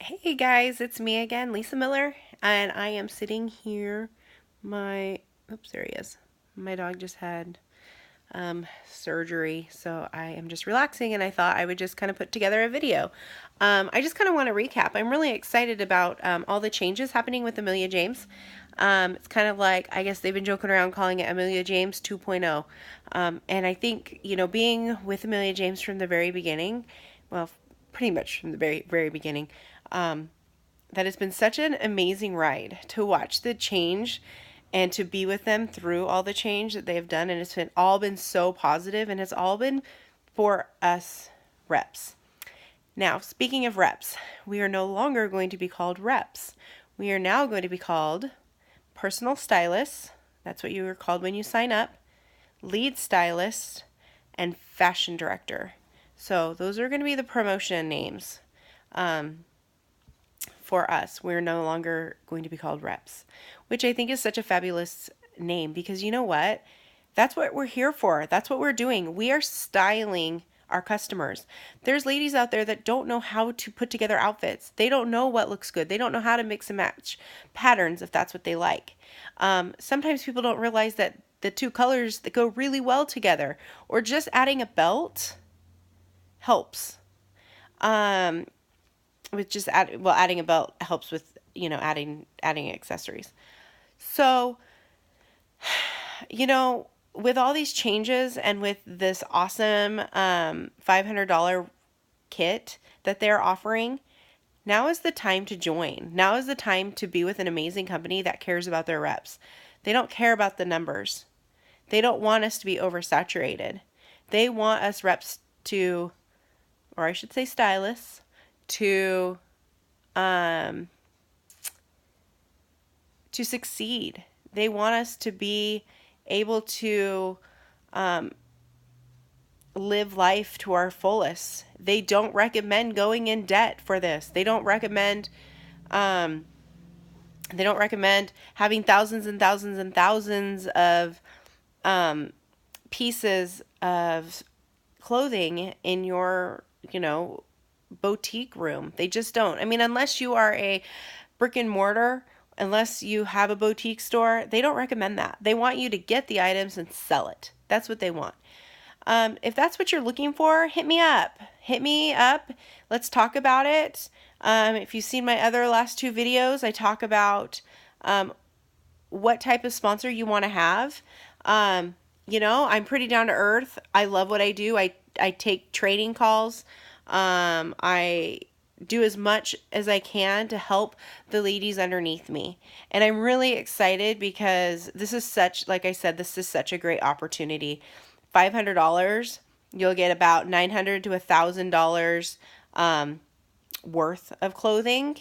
Hey guys, it's me again, Lisa Miller, and I am sitting here. Oops, there he is. My dog just had surgery, so I am just relaxing, and I thought I would just kind of put together a video. I just kind of want to recap. I'm really excited about all the changes happening with Amelia James. It's kind of like, I guess they've been joking around calling it Amelia James 2.0. And I think, being with Amelia James from the very beginning, well, pretty much from the very, very beginning, that has been such an amazing ride to watch the change and to be with them through all the change that they have done. And all been so positive, and it's all been for us reps. Now, speaking of reps, we are no longer going to be called reps. We are now going to be called personal stylists. That's what you were called when you sign up. Lead stylist and fashion director. So those are going to be the promotion names. For us, we're no longer going to be called reps, which I think is such a fabulous name, because you know what? That's what we're here for. That's what we're doing. We are styling our customers. There's ladies out there that don't know how to put together outfits. They don't know what looks good. They don't know how to mix and match patterns if that's what they like. Sometimes people don't realize that the two colors that go really well together, or just adding a belt helps. With just adding a belt helps with, adding accessories. So, with all these changes and with this awesome $500 kit that they're offering, now is the time to join. Now is the time to be with an amazing company that cares about their reps. They don't care about the numbers. They don't want us to be oversaturated. They want us reps to, or I should say stylists, to succeed. They want us to be able to live life to our fullest. They don't recommend going in debt for this. They don't recommend having thousands and thousands and thousands of pieces of clothing in your, boutique room. They just don't. I mean, unless you are a brick and mortar, unless you have a boutique store, they don't recommend that. They want you to get the items and sell it. That's what they want. If that's what you're looking for, hit me up. Hit me up. Let's talk about it. If you've seen my other last two videos, I talk about what type of sponsor you want to have. I'm pretty down to earth. I love what I do. I take training calls. I do as much as I can to help the ladies underneath me. And I'm really excited because this is such a great opportunity. $500, you'll get about $900 to $1,000 worth of clothing.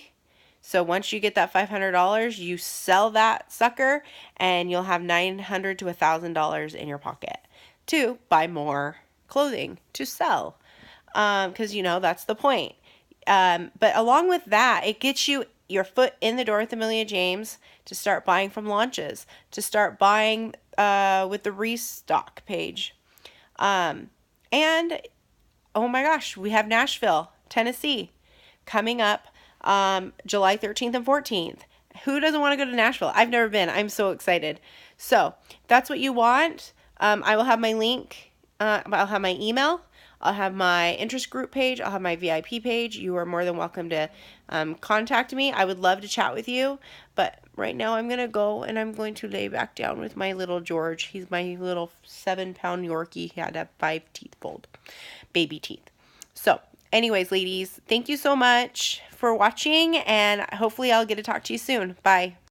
So once you get that $500, you sell that sucker and you'll have $900 to $1,000 in your pocket to buy more clothing to sell. Because, that's the point. But along with that, it gets you your foot in the door with Amelia James to start buying from launches, to start buying with the restock page. And, oh my gosh, we have Nashville, Tennessee, coming up July 13th and 14th. Who doesn't want to go to Nashville? I've never been. I'm so excited. So, if that's what you want, I will have my link. I'll have my email. I'll have my interest group page. I'll have my VIP page. You are more than welcome to contact me. I would love to chat with you. But right now I'm going to go and I'm going to lay back down with my little George. He's my little 7-pound Yorkie. He had to have 5 teeth pulled. Baby teeth. So anyways, ladies, thank you so much for watching. And hopefully I'll get to talk to you soon. Bye.